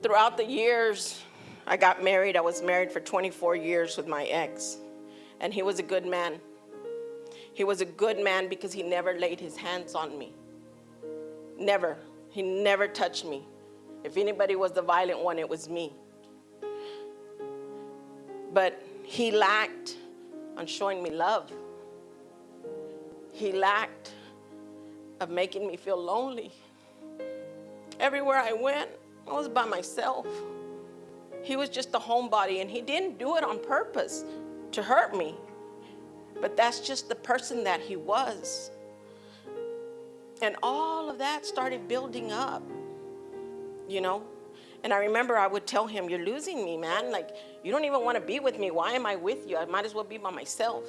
Throughout the years, I got married. I was married for 24 years with my ex, and he was a good man. He was a good man because he never laid his hands on me. Never. He never touched me. If anybody was the violent one, it was me. But he lacked on showing me love. He lacked of making me feel lonely. Everywhere I went, I was by myself. He was just a homebody, and he didn't do it on purpose to hurt me. But that's just the person that he was. And all of that started building up, you know. And I remember I would tell him, you're losing me, man. Like, you don't even want to be with me. Why am I with you? I might as well be by myself.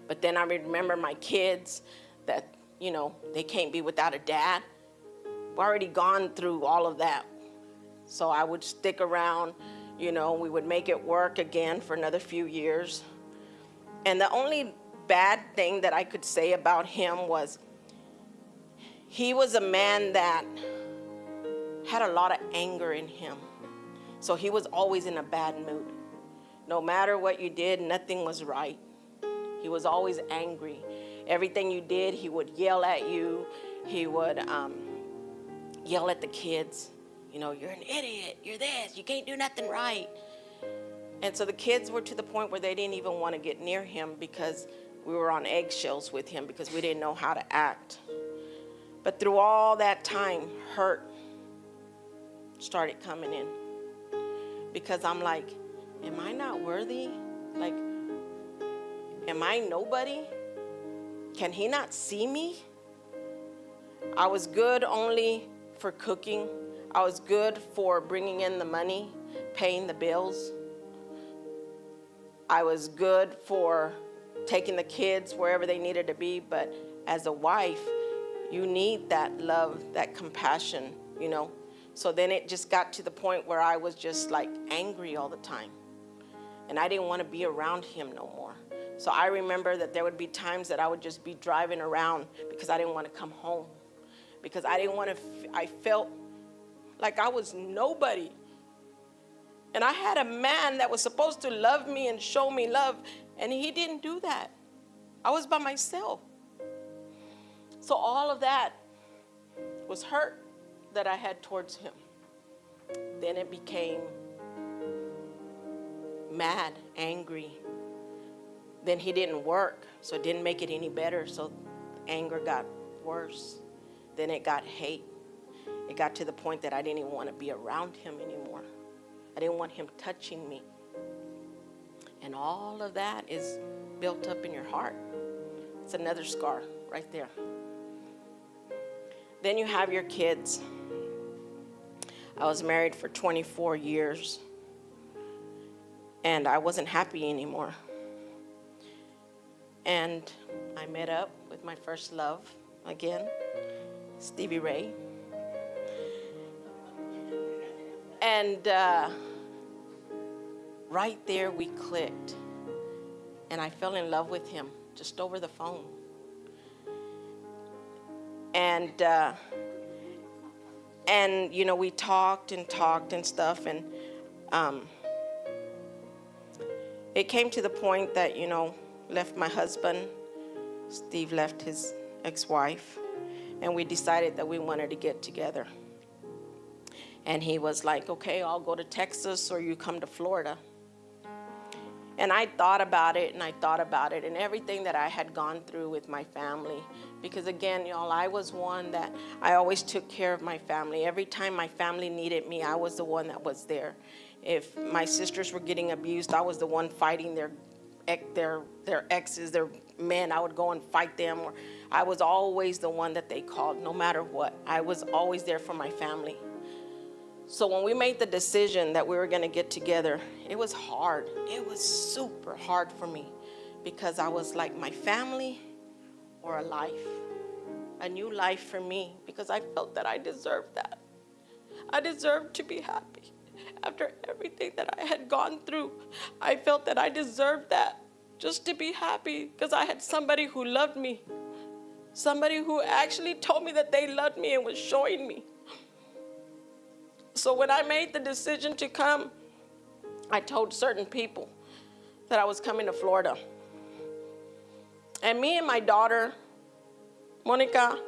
But then I remember my kids that, you know, they can't be without a dad. We've already gone through all of that. So I would stick around, you know, we would make it work again for another few years. And the only bad thing that I could say about him was he was a man that had a lot of anger in him. So he was always in a bad mood. No matter what you did, nothing was right. He was always angry. Everything you did, he would yell at you. He would yell at the kids. You know, you're an idiot. You're this. You can't do nothing right. And so the kids were to the point where they didn't even want to get near him because we were on eggshells with him because we didn't know how to act. But through all that time, hurt started coming in. Because I'm like, am I not worthy? Like, am I nobody? Can he not see me? I was good only for cooking. I was good for bringing in the money, paying the bills. I was good for taking the kids wherever they needed to be. But as a wife, you need that love, that compassion, you know. So then it just got to the point where I was just like angry all the time. And I didn't want to be around him no more. So I remember that there would be times that I would just be driving around because I didn't want to come home. Because I didn't want to, I felt like I was nobody. And I had a man that was supposed to love me and show me love, and he didn't do that. I was by myself. So all of that was hurt that I had towards him. Then it became mad, angry. Then he didn't work, so it didn't make it any better. So anger got worse. Then it got hate. It got to the point that I didn't even want to be around him anymore. I didn't want him touching me. And all of that is built up in your heart. It's another scar right there. Then you have your kids. I was married for 24 years, and I wasn't happy anymore. And I met up with my first love again, Stevie Ray. And right there we clicked. And I fell in love with him just over the phone. And you know, we talked and stuff. And it came to the point that, you know, left my husband. Steve left his ex-wife. And we decided that we wanted to get together. And he was like, okay, I'll go to Texas or you come to Florida. And I thought about it and everything that I had gone through with my family. Because again, y'all, I was one that I always took care of my family. Every time my family needed me, I was the one that was there. If my sisters were getting abused, I was the one fighting their exes, their men. I would go and fight them. Or I was always the one that they called, no matter what. I was always there for my family. So when we made the decision that we were going to get together, it was hard. It was super hard for me because I was like, my family or a life, a new life for me, because I felt that I deserved that. I deserved to be happy. After everything that I had gone through, I felt that I deserved that, just to be happy, because I had somebody who loved me, somebody who actually told me that they loved me and was showing me. So when I made the decision to come, I told certain people that I was coming to Florida. And me and my daughter, Monica,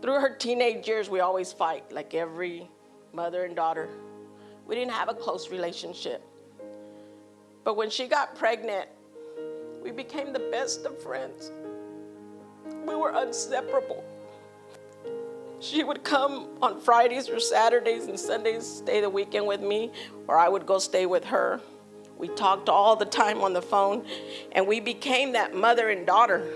through her teenage years, we always fight, like every mother and daughter. We didn't have a close relationship. But when she got pregnant, we became the best of friends. We were inseparable. She would come on Fridays or Saturdays and Sundays, stay the weekend with me, or I would go stay with her. We talked all the time on the phone, and we became that mother and daughter.